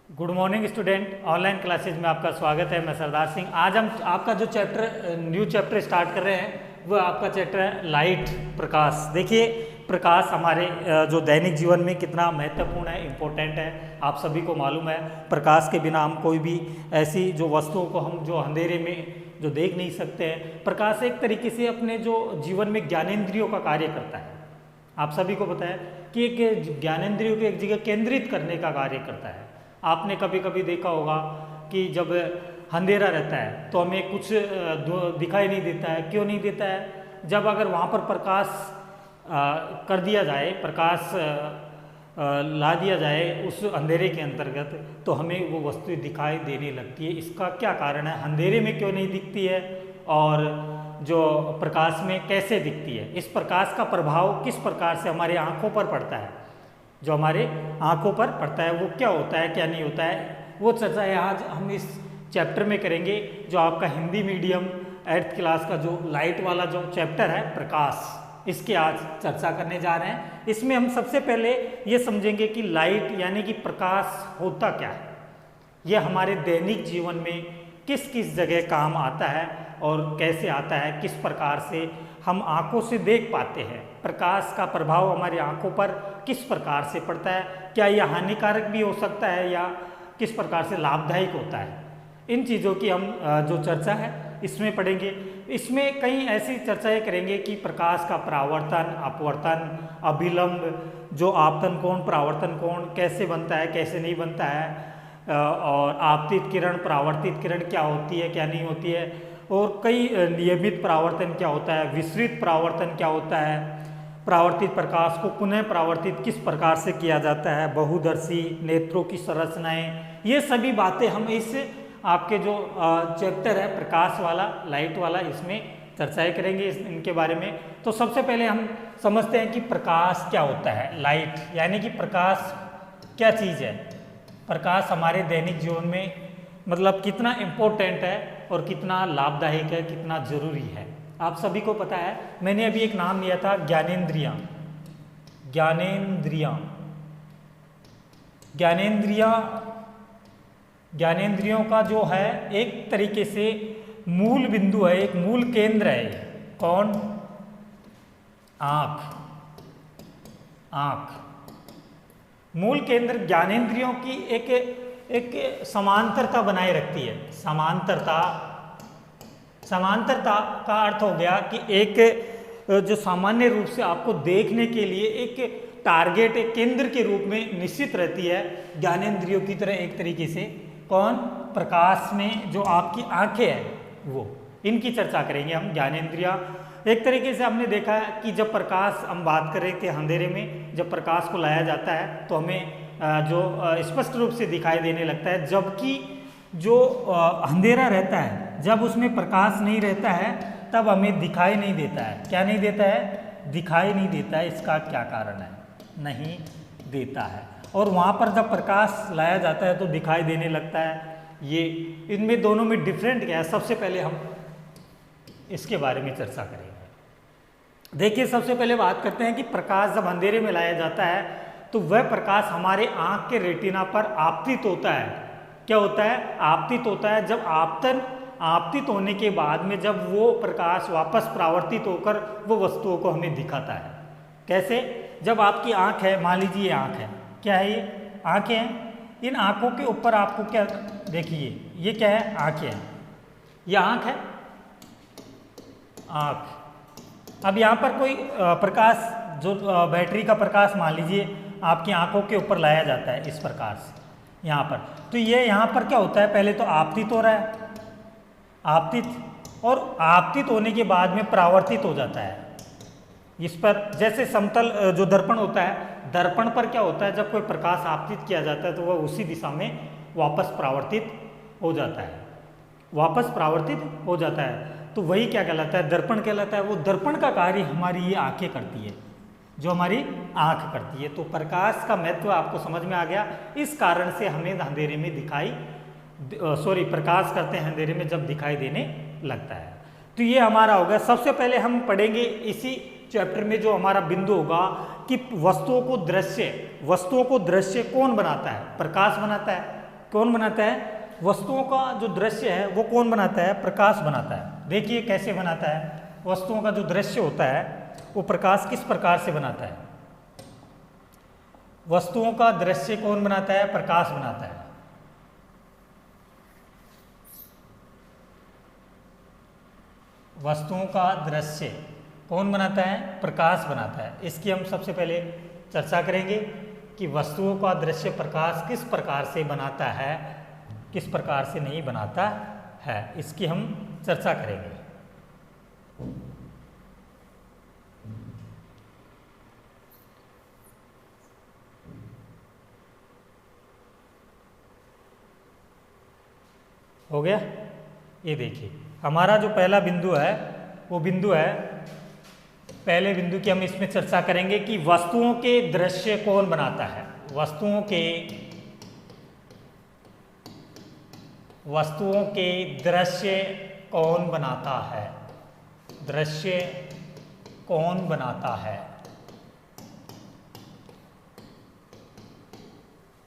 Good morning student, online classes में आपका स्वागत है। मैं सरदार सिंह। आज हम आपका जो न्यू चैप्टर स्टार्ट कर रहे हैं वो आपका चैप्टर है लाइट, प्रकाश। देखिए, प्रकाश हमारे जो दैनिक जीवन में कितना महत्वपूर्ण है, इम्पोर्टेंट है। आप सभी को मालूम है, प्रकाश के बिना हम कोई भी ऐसी जो वस्तुओं को हम जो अंधेरे में जो देख नहीं सकते हैं। प्रकाश एक तरीके से अपने जो जीवन में ज्ञानेंद्रियों का कार्य करता है। आप सभी को पता है कि एक ज्ञानेंद्रियों को एक जगह केंद्रित करने का कार्य करता है। आपने कभी कभी देखा होगा कि जब अंधेरा रहता है तो हमें कुछ दिखाई नहीं देता है। क्यों नहीं देता है? जब अगर वहाँ पर प्रकाश कर दिया जाए, प्रकाश ला दिया जाए उस अंधेरे के अंतर्गत, तो हमें वो वस्तु दिखाई देने लगती है। इसका क्या कारण है? अंधेरे में क्यों नहीं दिखती है और जो प्रकाश में कैसे दिखती है? इस प्रकाश का प्रभाव किस प्रकार से हमारी आँखों पर पड़ता है? जो हमारे आँखों पर पड़ता है वो क्या होता है, क्या नहीं होता है, वो चर्चा है आज हम इस चैप्टर में करेंगे। जो आपका हिंदी मीडियम 8th क्लास का जो लाइट वाला जो चैप्टर है प्रकाश, इसके आज चर्चा करने जा रहे हैं। इसमें हम सबसे पहले ये समझेंगे कि लाइट यानी कि प्रकाश होता क्या है, ये हमारे दैनिक जीवन में किस किस जगह काम आता है और कैसे आता है, किस प्रकार से हम आँखों से देख पाते हैं। प्रकाश का प्रभाव हमारी आँखों पर किस प्रकार से पड़ता है, क्या यह हानिकारक भी हो सकता है या किस प्रकार से लाभदायक होता है, इन चीज़ों की हम जो चर्चा है इसमें पढ़ेंगे। इसमें कई ऐसी चर्चाएं करेंगे कि प्रकाश का परावर्तन, अपवर्तन, अभिलंब, जो आपतन कोण, परावर्तन कोण कैसे बनता है, कैसे नहीं बनता है, और आपतित किरण, परावर्तित किरण क्या होती है, क्या नहीं होती है, और कई नियमित परावर्तन क्या होता है, विसरित परावर्तन क्या होता है, परावर्तित प्रकाश को पुनः परावर्तित किस प्रकार से किया जाता है, बहुदर्शी नेत्रों की संरचनाएं, ये सभी बातें हम इस आपके जो चैप्टर है प्रकाश वाला, लाइट वाला, इसमें चर्चाएं करेंगे इनके बारे में। तो सबसे पहले हम समझते हैं कि प्रकाश क्या होता है। लाइट यानी कि प्रकाश क्या चीज़ है, प्रकाश हमारे दैनिक जीवन में मतलब कितना इम्पोर्टेंट है और कितना लाभदायक है, कितना जरूरी है। आप सभी को पता है, मैंने अभी एक नाम लिया था ज्ञानेंद्रियां। ज्ञानेंद्रियों का जो है एक तरीके से मूल बिंदु है, एक मूल केंद्र है। कौन? आँख मूल केंद्र ज्ञानेंद्रियों की एक समांतरता बनाए रखती है। समांतरता का अर्थ हो गया कि एक जो सामान्य रूप से आपको देखने के लिए एक टारगेट, एक केंद्र के रूप में निश्चित रहती है ज्ञानेंद्रियों की तरह। एक तरीके से कौन? प्रकाश में जो आपकी आंखें हैं वो, इनकी चर्चा करेंगे हम। ज्ञानेंद्रियां एक तरीके से हमने देखा है कि जब प्रकाश, हम बात कर रहे थे अंधेरे में, जब प्रकाश को लाया जाता है तो हमें जो स्पष्ट रूप से दिखाई देने लगता है, जबकि जो अंधेरा रहता है, जब उसमें प्रकाश नहीं रहता है तब हमें दिखाई नहीं देता है। क्या नहीं देता है? दिखाई नहीं देता है। इसका क्या कारण है? नहीं देता है। और वहाँ पर जब प्रकाश लाया जाता है तो दिखाई देने लगता है। ये इनमें दोनों में डिफरेंट क्या है, सबसे पहले हम इसके बारे में चर्चा करेंगे। देखिए, सबसे पहले बात करते हैं कि प्रकाश जब अंधेरे में लाया जाता है तो वह प्रकाश हमारे आँख के रेटिना पर आपतित होता है। क्या होता है? आपतित होता है। जब आपतित होने के बाद में जब वो प्रकाश वापस परावर्तित होकर वो वस्तुओं को हमें दिखाता है। कैसे? जब आपकी आँख है, मान लीजिए ये आँख है, क्या है ये? आँखें हैं। इन आँखों के ऊपर आपको क्या, देखिए ये क्या है? आँखें हैं। ये आँख है, आँख। अब यहाँ पर कोई प्रकाश, जो बैटरी का प्रकाश मान लीजिए आपकी आँखों के ऊपर लाया जाता है इस प्रकार से यहाँ पर, तो ये यहाँ पर क्या होता है? पहले तो आपतित हो रहा है, आपतित, और आपतित होने के बाद में परावर्तित हो जाता है इस पर। जैसे समतल जो दर्पण होता है, दर्पण पर क्या होता है? जब कोई प्रकाश आपतित किया जाता है तो वह उसी दिशा में वापस परावर्तित हो जाता है, वापस परावर्तित हो जाता है। तो वही क्या कहलाता है? दर्पण कहलाता है। वो दर्पण का कार्य हमारी ये आंखें करती है, जो हमारी आँख करती है। तो प्रकाश का महत्व आपको समझ में आ गया। इस कारण से हमें अंधेरे में प्रकाश करते हैं अंधेरे में जब दिखाई देने लगता है। तो ये हमारा हो गया। सबसे पहले हम पढ़ेंगे इसी चैप्टर में जो हमारा बिंदु होगा कि वस्तुओं को दृश्य कौन बनाता है? प्रकाश बनाता है। कौन बनाता है? वस्तुओं का जो दृश्य है वो कौन बनाता है? प्रकाश बनाता है। देखिए कैसे बनाता है। वस्तुओं का जो दृश्य होता है वो प्रकाश किस प्रकार से बनाता है? वस्तुओं का दृश्य कौन बनाता है? प्रकाश बनाता है। वस्तुओं का दृश्य कौन बनाता है? प्रकाश बनाता है। इसकी हम सबसे पहले चर्चा करेंगे कि वस्तुओं का दृश्य प्रकाश किस प्रकार से बनाता है, किस प्रकार से नहीं बनाता है, इसकी हम चर्चा करेंगे। हो गया? ये देखिए हमारा जो पहला बिंदु है वो बिंदु है, पहले बिंदु की हम इसमें चर्चा करेंगे कि वस्तुओं के दृश्य कौन बनाता है। वस्तुओं के दृश्य कौन बनाता है? दृश्य कौन बनाता है?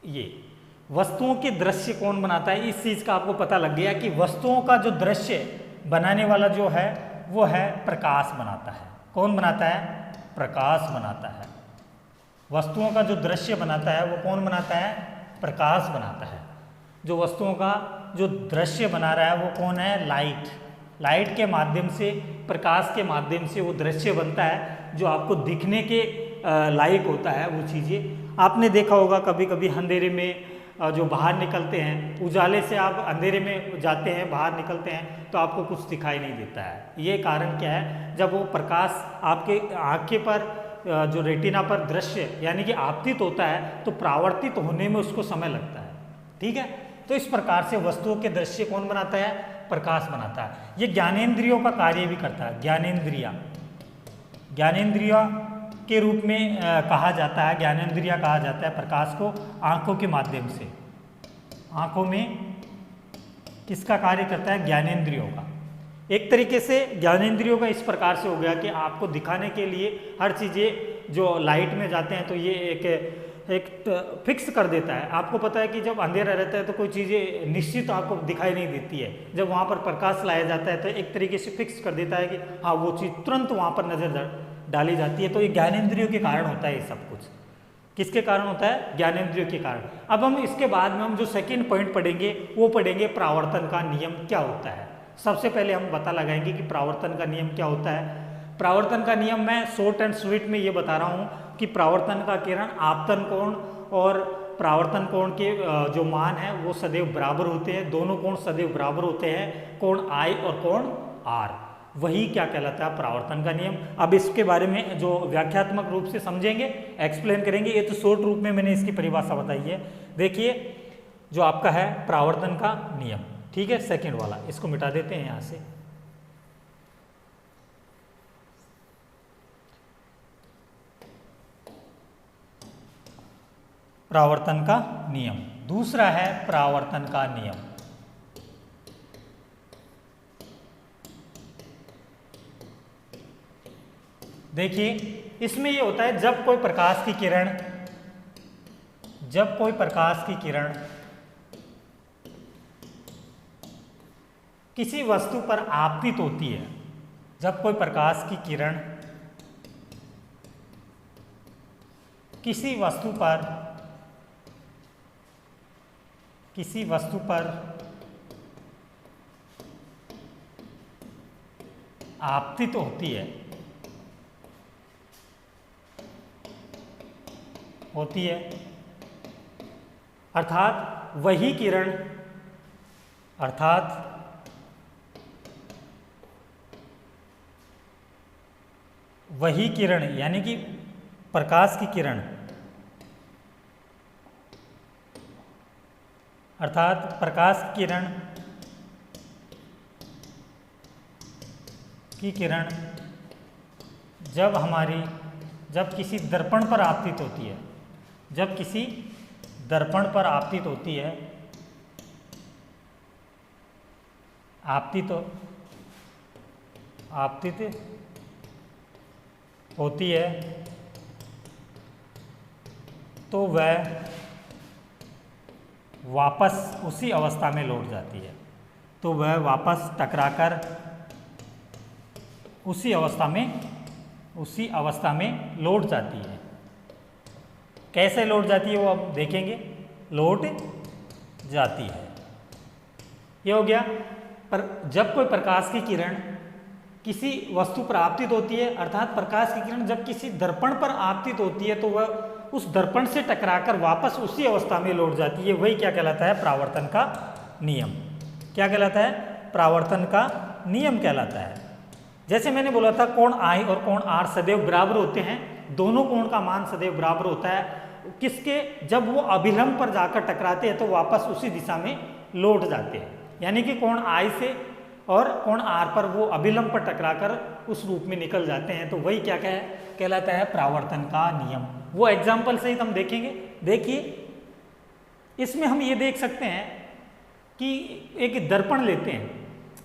ये वस्तुओं के दृश्य कौन बनाता है, इस चीज का आपको पता लग गया कि वस्तुओं का जो दृश्य बनाने वाला जो है वो है प्रकाश बनाता है। कौन बनाता है? प्रकाश बनाता है। वस्तुओं का जो दृश्य बनाता है वो कौन बनाता है? प्रकाश बनाता है। जो वस्तुओं का जो दृश्य बना रहा है वो कौन है? लाइट। लाइट के माध्यम से, प्रकाश के माध्यम से वो दृश्य बनता है जो आपको दिखने के लायक होता है। वो चीज़ें आपने देखा होगा कभी कभी अंधेरे में जो बाहर निकलते हैं, उजाले से आप अंधेरे में जाते हैं, बाहर निकलते हैं तो आपको कुछ दिखाई नहीं देता है। ये कारण क्या है? जब वो प्रकाश आपके आंखें पर जो रेटिना पर दृश्य यानी कि आपतित होता है तो परावर्तित होने में उसको समय लगता है। ठीक है, तो इस प्रकार से वस्तुओं के दृश्य कौन बनाता है? प्रकाश बनाता है। ये ज्ञानेंद्रियों का कार्य भी करता है। ज्ञानेंद्रिय के रूप में कहा जाता है, ज्ञानेंद्रिय कहा जाता है प्रकाश को। आंखों के माध्यम से, आंखों में किसका कार्य करता है? ज्ञानेंद्रियों का। एक तरीके से ज्ञानेंद्रियों का इस प्रकार से हो गया कि आपको दिखाने के लिए हर चीज़ें जो लाइट में जाते हैं तो ये एक फिक्स कर देता है। आपको पता है कि जब अंधेरा रहता है तो कोई चीज़ें निश्चित आपको दिखाई नहीं देती है। जब वहाँ पर प्रकाश लाया जाता है तो एक तरीके से फिक्स कर देता है कि हाँ वो चीज़ तुरंत वहाँ पर नज़र डाली जाती है। तो ये ज्ञानेंद्रियों के कारण होता है। ये सब कुछ किसके कारण होता है? ज्ञानेंद्रियों के कारण। अब हम इसके बाद में हम जो सेकंड पॉइंट पढ़ेंगे वो पढ़ेंगे परावर्तन का नियम क्या होता है। सबसे पहले हम पता लगाएंगे कि परावर्तन का नियम क्या होता है। परावर्तन का नियम मैं शॉर्ट एंड स्वीट में ये बता रहा हूँ कि परावर्तन का किरण आपतन कोण और परावर्तन कोण के जो मान है वो सदैव बराबर होते हैं। दोनों कोण सदैव बराबर होते हैं, कोण I और कोण R। वही क्या कहलाता है? परावर्तन का नियम। अब इसके बारे में जो व्याख्यात्मक रूप से समझेंगे, एक्सप्लेन करेंगे। ये तो शॉर्ट रूप में मैंने इसकी परिभाषा बताई है। देखिए जो आपका है परावर्तन का नियम, ठीक है, सेकंड वाला, इसको मिटा देते हैं यहाँ से। परावर्तन का नियम। दूसरा है परावर्तन का नियम। देखिए इसमें ये होता है जब कोई प्रकाश की किरण किसी वस्तु पर आपतित होती है, जब कोई प्रकाश की किरण किसी वस्तु पर आपतित होती है अर्थात वही किरण यानी कि प्रकाश की किरण अर्थात प्रकाश की किरण जब किसी दर्पण पर आपतित होती है, जब किसी दर्पण पर आपतित होती है, आपतित होती है तो वह वापस उसी अवस्था में लौट जाती है, तो वह वापस टकराकर उसी अवस्था में लौट जाती है। कैसे लौट जाती है वो अब देखेंगे। लौट जाती है, ये हो गया। पर जब कोई प्रकाश की किरण किसी वस्तु पर आपतित होती है, अर्थात प्रकाश की किरण जब किसी दर्पण पर आपतित होती है तो वह उस दर्पण से टकराकर वापस उसी अवस्था में लौट जाती है। वही क्या कहलाता है? परावर्तन का नियम। क्या कहलाता है? परावर्तन का नियम कहलाता है। जैसे मैंने बोला था कोण आई और कोण आर सदैव बराबर होते हैं, दोनों कोण का मान सदैव बराबर होता है। किसके? जब वो अभिलंब पर जाकर टकराते हैं तो वापस उसी दिशा में लौट जाते हैं। यानी कि कोण आई से और कोण आर पर वो अभिलंब पर टकराकर उस रूप में निकल जाते हैं, तो वही क्या कहलाता है? परावर्तन का नियम। वो एग्जाम्पल सहित हम देखेंगे। देखिए, इसमें हम ये देख सकते हैं कि एक दर्पण लेते हैं,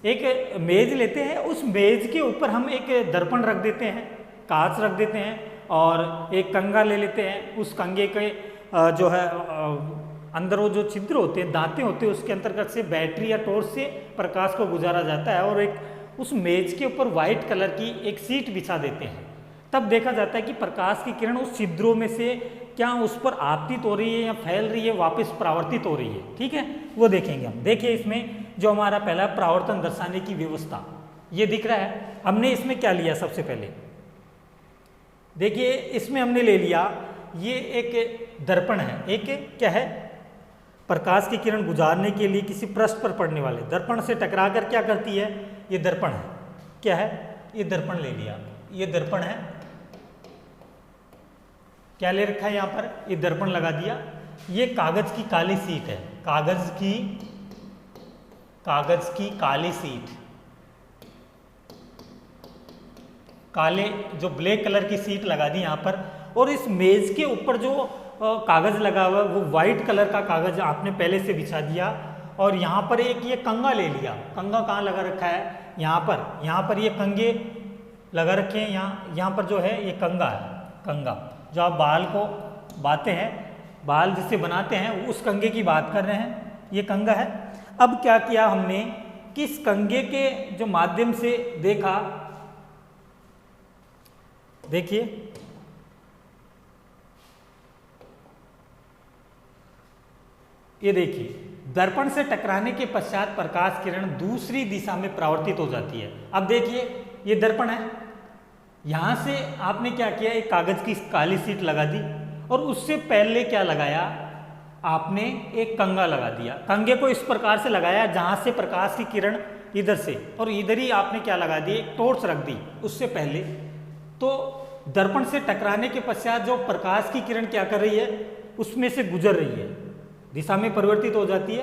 एक मेज लेते हैं, उस मेज के ऊपर हम एक दर्पण रख देते हैं, कांच रख देते हैं, और एक कंगा ले लेते हैं। उस कंगे के जो है अंदर वो जो छिद्र होते हैं, दांते होते हैं, उसके अंतर्गत से बैटरी या टॉर्च से प्रकाश को गुजारा जाता है, और एक उस मेज के ऊपर वाइट कलर की एक सीट बिछा देते हैं। तब देखा जाता है कि प्रकाश की किरण उस छिद्रों में से क्या उस पर आपतित हो रही है या फैल रही है, वापस परावर्तित हो रही है। ठीक है, वो देखेंगे हम। देखिए, इसमें जो हमारा पहला परावर्तन दर्शाने की व्यवस्था ये दिख रहा है। हमने इसमें क्या लिया? सबसे पहले देखिए, इसमें हमने ले लिया, ये एक दर्पण है। एक क्या है? प्रकाश की किरण गुजारने के लिए किसी पृष्ठ पर पड़ने वाले दर्पण से टकराकर क्या करती है? ये दर्पण है। क्या है? ये दर्पण ले लिया, ये दर्पण है। क्या ले रखा है यहाँ पर? ये दर्पण लगा दिया। ये कागज की काली सीट है, कागज की काली सीट, काले जो ब्लैक कलर की सीट लगा दी यहाँ पर। और इस मेज के ऊपर जो कागज लगा हुआ है वो वाइट कलर का कागज आपने पहले से बिछा दिया, और यहाँ पर एक ये कंगा ले लिया। कंगा कहाँ लगा रखा है? यहाँ पर ये कंगे लगा रखे हैं। यहाँ पर जो है ये कंगा है, कंगा जो आप बाल को बाते हैं, बाल जिससे बनाते हैं, उस कंगे की बात कर रहे हैं। ये कंगा है। अब क्या किया हमने कि इस कंगे के जो माध्यम से देखा, देखिए ये देखिए, दर्पण से टकराने के पश्चात प्रकाश किरण दूसरी दिशा में परावर्तित हो जाती है। अब देखिए, ये दर्पण है, यहां से आपने क्या किया? एक कागज की काली सीट लगा दी, और उससे पहले क्या लगाया? आपने एक कंगा लगा दिया। कंगे को इस प्रकार से लगाया जहां से प्रकाश की किरण इधर से, और इधर ही आपने क्या लगा दी? एक टॉर्च रख दी उससे पहले। तो दर्पण से टकराने के पश्चात जो प्रकाश की किरण क्या कर रही है? उसमें से गुजर रही है, दिशा में परिवर्तित हो जाती है।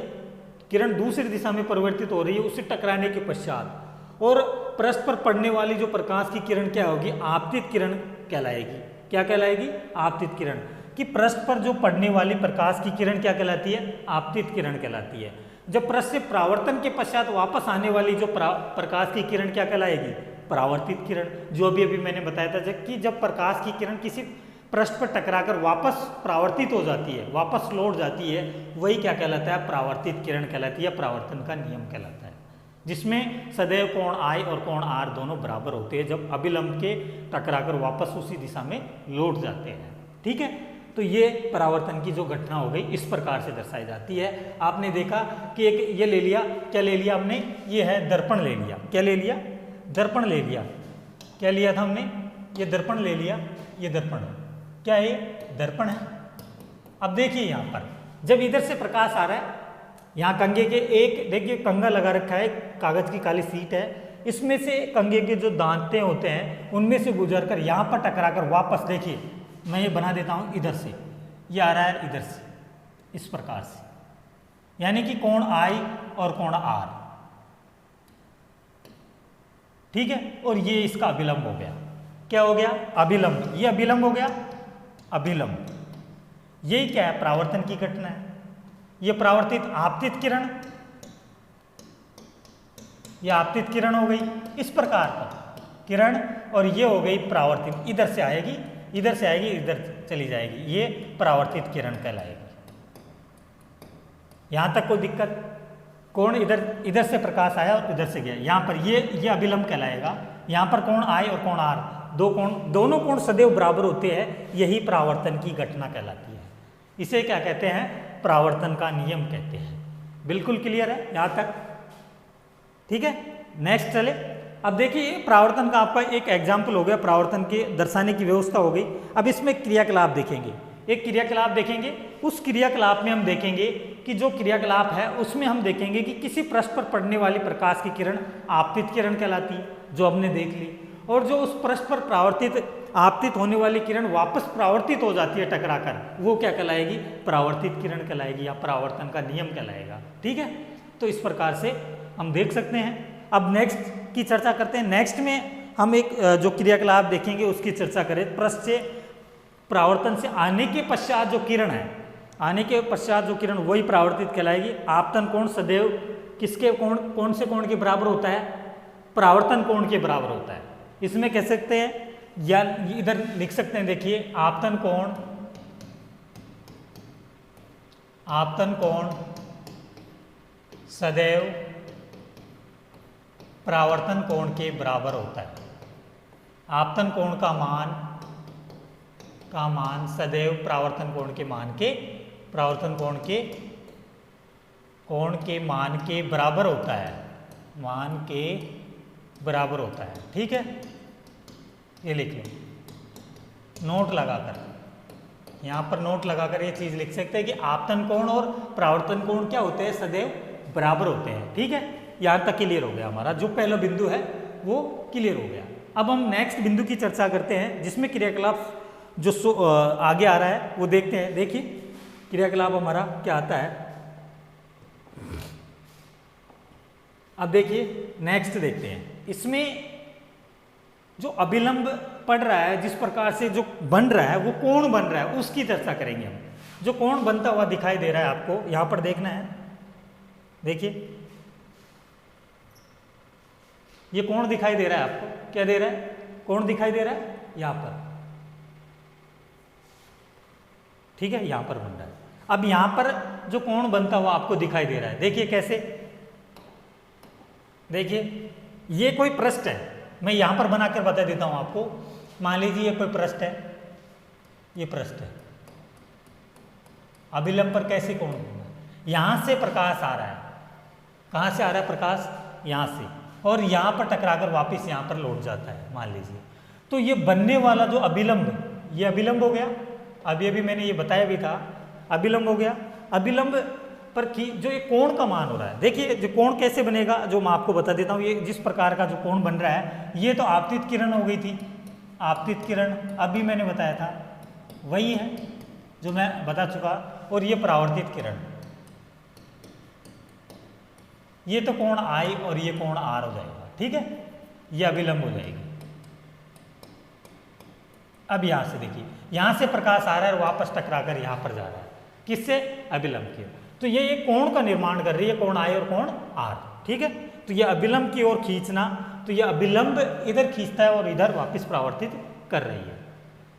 किरण दूसरी दिशा में परिवर्तित हो रही है उससे टकराने के पश्चात, और पृष्ठ पर पड़ने वाली जो प्रकाश की किरण क्या होगी? आपतित किरण कहलाएगी। क्या कहलाएगी? आपतित किरण। कि पृष्ठ पर जो पड़ने वाली प्रकाश की किरण क्या कहलाती है? आपतित किरण कहलाती है। जब पृष्ठ से परावर्तन के पश्चात वापस आने वाली जो प्रकाश की किरण क्या कहलाएगी? परावर्तित किरण। जो अभी मैंने बताया था, जबकि जब प्रकाश की किरण किसी पृष्ठ पर टकराकर वापस परावर्तित हो जाती है, वापस लौट जाती है, वही क्या कहलाता है? परावर्तित किरण कहलाती है, परावर्तन का नियम कहलाता है। जिसमें सदैव कोण आई और कोण आर दोनों बराबर होते हैं जब अभिलंब के टकराकर वापस उसी दिशा में लौट जाते हैं। ठीक है, तो ये परावर्तन की जो घटना हो गई इस प्रकार से दर्शाई जाती है। आपने देखा कि एक ये ले लिया, क्या ले लिया हमने? ये है दर्पण ले लिया। क्या ले लिया? दर्पण ले लिया। क्या लिया था हमने? ये दर्पण ले लिया, ये दर्पण है। क्या है? दर्पण है। अब देखिए यहाँ पर जब इधर से प्रकाश आ रहा है, यहाँ कंगे के एक देखिए कंगा लगा रखा है, कागज की काली सीट है, इसमें से कंगे के जो दांते होते हैं उनमें से गुजर कर यहाँ पर टकराकर वापस, देखिए मैं ये बना देता हूँ, इधर से ये आ रहा है, इधर से इस प्रकार से, यानी कि कोण आई और कोण आर। ठीक है, और ये इसका अभिलंब हो गया। क्या हो गया? अभिलंब। ये अभिलंब हो गया, अभिलंब। यही क्या है? परावर्तन की घटना है। ये परावर्तित आपतित किरण, ये आपतित किरण हो गई इस प्रकार का किरण, और ये हो गई परावर्तित। इधर से आएगी, इधर से आएगी, इधर चली जाएगी, ये परावर्तित किरण कहलाएगी। यहाँ तक कोई दिक्कत? कोण इधर इधर से प्रकाश आया और इधर से गया, यहाँ पर ये अभिलंब कहलाएगा। यहाँ पर कोण I और कोण R, दो कोण, दोनों कोण सदैव बराबर होते हैं, यही परावर्तन की घटना कहलाती है। इसे क्या कहते हैं? परावर्तन का नियम कहते हैं। बिल्कुल क्लियर है यहाँ तक? ठीक है, नेक्स्ट चले। अब देखिए परावर्तन का आपका एक एग्जाम्पल हो गया, परावर्तन के दर्शाने की व्यवस्था हो गई। अब इसमें क्रियाकलाप देखेंगे, एक क्रियाकलाप देखेंगे। उस क्रियाकलाप में हम देखेंगे कि जो क्रियाकलाप है उसमें हम देखेंगे कि किसी पृष्ठ पर पड़ने वाली प्रकाश की किरण आपतित किरण कहलाती है, जो हमने देख ली, और जो उस पृष्ठ पर आपतित होने वाली किरण वापस परावर्तित हो जाती है टकराकर, वो क्या कहलाएगी? परावर्तित किरण कहलाएगी या परावर्तन का नियम कहलाएगा। ठीक है, तो इस प्रकार से हम देख सकते हैं। अब नेक्स्ट की चर्चा करते हैं। नेक्स्ट में हम एक जो क्रियाकलाप देखेंगे उसकी चर्चा करें। पृष्ठ से परावर्तन से आने के पश्चात जो किरण है, आने के पश्चात जो किरण वही परावर्तित कहलाएगी। आपतन कोण सदैव किसके कोण, कौन से कोण के बराबर होता है? परावर्तन कोण के बराबर होता है। इसमें कह सकते हैं या इधर लिख सकते हैं, देखिए आपतन कोण सदैव परावर्तन कोण के बराबर होता है। आपतन कोण का मान सदैव परावर्तन कोण के मान के मान के बराबर होता है, मान के बराबर होता है। ठीक है, ये लिख लो नोट लगाकर, यहाँ पर नोट लगाकर ये चीज लिख सकते हैं कि आपतन कोण और परावर्तन कोण क्या होते हैं? सदैव बराबर होते हैं। ठीक है, यहाँ तक क्लियर हो गया, हमारा जो पहला बिंदु है वो क्लियर हो गया। अब हम नेक्स्ट बिंदु की चर्चा करते हैं, जिसमें क्रियाकलाप जो आगे आ रहा है वो देखते हैं। देखिए क्रियाकलाप हमारा क्या आता है। अब देखिए नेक्स्ट देखते हैं, इसमें जो अभिलंब पड़ रहा है, जिस प्रकार से जो बन रहा है, वो कोण बन रहा है, उसकी चर्चा करेंगे हम। जो कोण बनता हुआ दिखाई दे रहा है आपको, यहाँ पर देखना है। देखिए ये कोण दिखाई दे रहा है आपको, क्या दे रहा है? कोण दिखाई दे रहा है यहाँ पर। ठीक है, यहाँ पर बन रहा है। अब यहाँ पर जो कोण बनता हुआ आपको दिखाई दे रहा है, देखिए कैसे। देखिए ये कोई पृष्ठ है, मैं यहाँ पर बनाकर बता देता हूँ आपको। मान लीजिए ये कोई पृष्ठ है, ये पृष्ठ है। अभिलंब पर कैसे कोण होगा? यहाँ से प्रकाश आ रहा है, कहाँ से आ रहा है प्रकाश? यहाँ से, और यहाँ पर टकराकर वापस यहाँ पर लौट जाता है, मान लीजिए। तो ये बनने वाला जो अभिलंब, ये अभिलंब हो गया। अभी मैंने ये बताया भी था, अभिलंब हो गया। अभिलंब पर की जो ये कोण का मान हो रहा है, देखिए जो कोण कैसे बनेगा, जो मैं आपको बता देता हूँ। ये जिस प्रकार का जो कोण बन रहा है, ये तो आपतित किरण हो गई थी। आपतित किरण अभी मैंने बताया था, वही है जो मैं बता चुका। और ये परावर्तित किरण, ये तो कोण I और ये कोण R हो जाएगा। ठीक है, ये अभिलंब हो जाएगी। अब यहाँ से देखिए, यहाँ से प्रकाश आ रहा है और वापस टकराकर यहाँ पर जा रहा है, किससे? अभिलंब के। तो ये कोण का निर्माण कर रही है, कोण I और कोण R। ठीक है, तो ये अभिलंब की ओर खींचना, तो ये अभिलंब इधर खींचता है और इधर वापस परावर्तित कर रही है।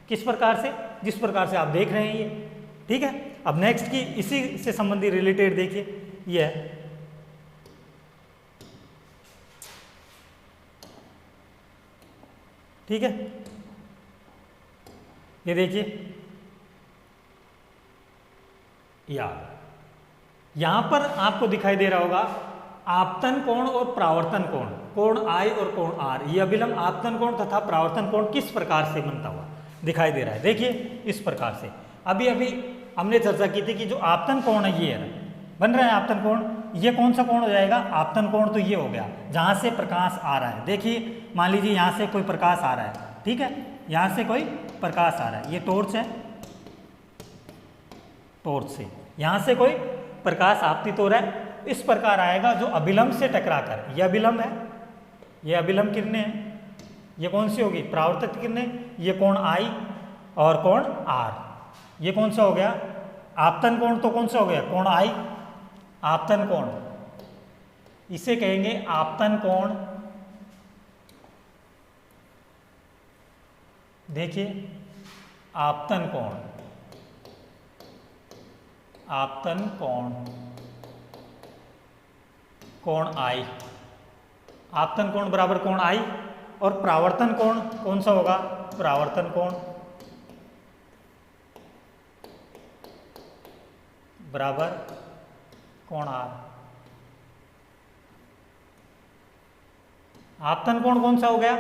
किस प्रकार से? जिस प्रकार से आप देख रहे हैं ये। ठीक है, अब नेक्स्ट की इसी से संबंधित रिलेटेड देखिए, ये है। ठीक है, ये देखिए यहां पर आपको दिखाई दे रहा होगा आपतन कोण और परावर्तन कोण, कोण I और कोण R। ये अभिलंब आपतन कोण तथा परावर्तन कोण किस प्रकार से बनता हुआ दिखाई दे रहा है? देखिए इस प्रकार से। अभी हमने चर्चा की थी कि जो आपतन कोण है, ये बन रहा है आपतन कोण। ये कौन सा कोण हो जाएगा? आपतन कोण। तो ये हो गया जहां से प्रकाश आ रहा है। देखिए मान लीजिए यहाँ से कोई प्रकाश आ रहा है, ठीक है, यहाँ से कोई प्रकाश आ रहा है, ये टॉर्च है, टॉर्च से यहाँ से कोई प्रकाश आपतित हो रहा है। इस प्रकार आएगा जो अभिलंब से टकराकर, ये अभिलंब है, ये अभिलंब किरणें हैं, ये कौन सी होगी? परावर्तित किरणें। ये कोण I और कोण R, ये कौन सा हो गया? आपतन कोण। तो कौन सा हो गया? कोण I, आपतन कोण, इसे कहेंगे आपतन कोण। देखिए आपतन कोण, आपतन कोण, कोण आई, आपतन कोण बराबर कोण आई, और परावर्तन कोण कौन सा होगा, परावर्तन कोण बराबर कोण आर। आपतन कोण कौन सा हो गया,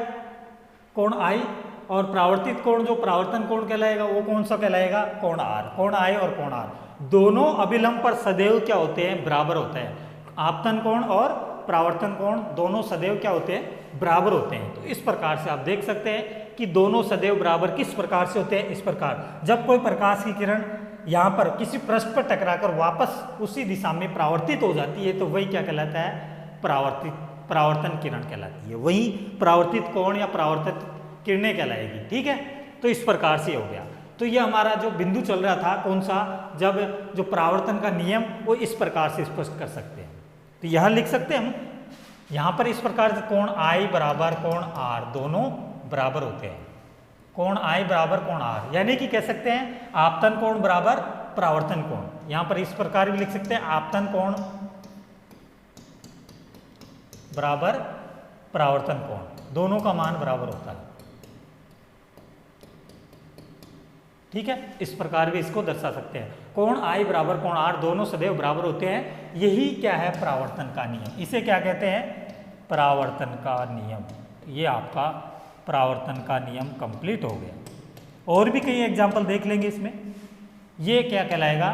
कोण आई, और परावर्तित कोण जो परावर्तन कोण कहलाएगा वो कौन सा कहलाएगा, कोण आर। कोण आई और कोण आर दोनों अभिलंब पर सदैव क्या होते हैं, बराबर होते हैं। आपतन कोण और परावर्तन कोण दोनों सदैव क्या होते हैं, बराबर होते हैं। तो इस प्रकार से आप देख सकते हैं कि दोनों सदैव बराबर किस प्रकार से होते हैं, इस प्रकार जब कोई प्रकाश की किरण यहाँ पर किसी पृष्ठ पर टकराकर वापस उसी दिशा में परावर्तित हो जाती है तो वही क्या कहलाता है, परावर्तन किरण कहलाती है, वही परावर्तित कोण या परावर्तित किरणें कहलाएगी। ठीक है, तो इस प्रकार से हो गया। तो ये हमारा जो बिंदु चल रहा था कौन सा, जब जो परावर्तन का नियम वो इस प्रकार से स्पष्ट कर सकते हैं। तो यहाँ लिख सकते हैं हम, यहाँ पर इस प्रकार से कोण आई बराबर कोण आर दोनों बराबर होते हैं। कोण आई बराबर कोण आर, यानी कि कह सकते हैं आपतन कोण बराबर परावर्तन कोण। यहाँ पर इस प्रकार भी लिख सकते हैं आपतन कोण बराबर परावर्तन कोण, दोनों का मान बराबर होता है। ठीक है, इस प्रकार भी इसको दर्शा सकते हैं। कोण आई बराबर कोण आर दोनों सदैव बराबर होते हैं, यही क्या है, परावर्तन का नियम। इसे क्या कहते हैं, परावर्तन का नियम। ये आपका परावर्तन का नियम कंप्लीट हो गया। और भी कई एग्जाम्पल देख लेंगे इसमें। ये क्या कहलाएगा,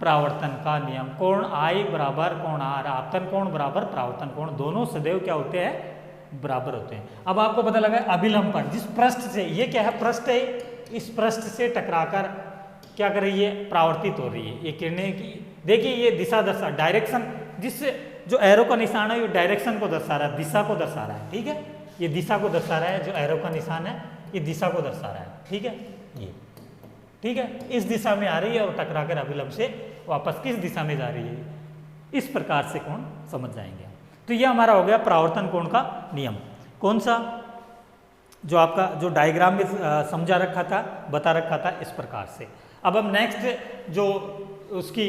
परावर्तन का नियम। कोण आई बराबर कोण आर, आपतन कोण बराबर परावर्तन कोण, दोनों सदैव क्या होते हैं, बराबर होते हैं। अब आपको पता लगा अभिलंब पर जिस पृष्ठ से, ये क्या है, पृष्ठ है, इस पृष्ठ से टकराकर क्या कर रही है, परावर्तित हो रही है ये किरणें की। देखिए ये दिशा दर्शा, डायरेक्शन, जिससे जो एरो का निशान है ये डायरेक्शन को दर्शा रहा है, दिशा को दर्शा रहा है। ठीक है, ये दिशा को दर्शा रहा है, जो एरो का निशान है ये दिशा को दर्शा रहा है। ठीक है, ये ठीक है, इस दिशा में आ रही है और टकराकर अभिलंब से वापस किस दिशा में जा रही है, इस प्रकार से कोण समझ जाएंगे। तो ये हमारा हो गया परावर्तन कोण का नियम। कौन सा, जो आपका जो डायग्राम में समझा रखा था, बता रखा था, इस प्रकार से। अब हम नेक्स्ट जो उसकी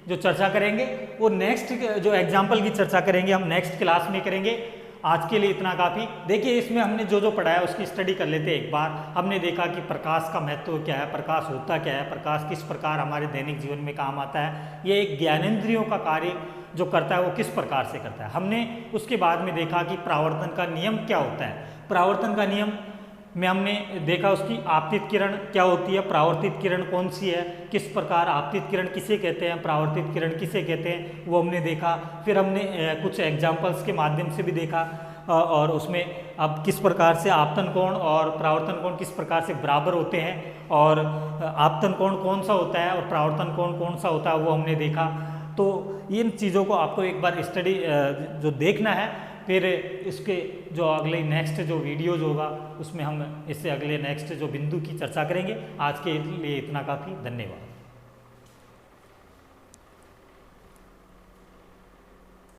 जो चर्चा करेंगे वो नेक्स्ट जो एग्जाम्पल की चर्चा करेंगे हम नेक्स्ट क्लास में करेंगे। आज के लिए इतना काफ़ी। देखिए इसमें हमने जो जो पढ़ाया उसकी स्टडी कर लेते हैं एक बार। हमने देखा कि प्रकाश का महत्व क्या है, प्रकाश होता क्या है, प्रकाश किस प्रकार हमारे दैनिक जीवन में काम आता है, ये एक ज्ञानेंद्रियों का कार्य जो करता है वो किस प्रकार से करता है। हमने उसके बाद में देखा कि परावर्तन का नियम क्या होता है। परावर्तन का नियम में हमने देखा उसकी आपतित किरण क्या होती है, परावर्तित किरण कौन सी है, किस प्रकार आपतित किरण किसे कहते हैं, परावर्तित किरण किसे कहते हैं, वो हमने देखा। फिर हमने कुछ एग्जाम्पल्स के माध्यम से भी देखा और उसमें अब किस प्रकार से आपतन कोण और परावर्तन कोण किस प्रकार से बराबर होते हैं, और आपतन कोण कौन सा होता है और परावर्तन कोण कौन सा होता है वो हमने देखा। तो इन चीज़ों को आपको एक बार स्टडी जो देखना है, फिर इसके जो अगले नेक्स्ट जो वीडियोज होगा उसमें हम इससे अगले नेक्स्ट जो बिंदु की चर्चा करेंगे। आज के लिए इतना काफ़ी, धन्यवाद।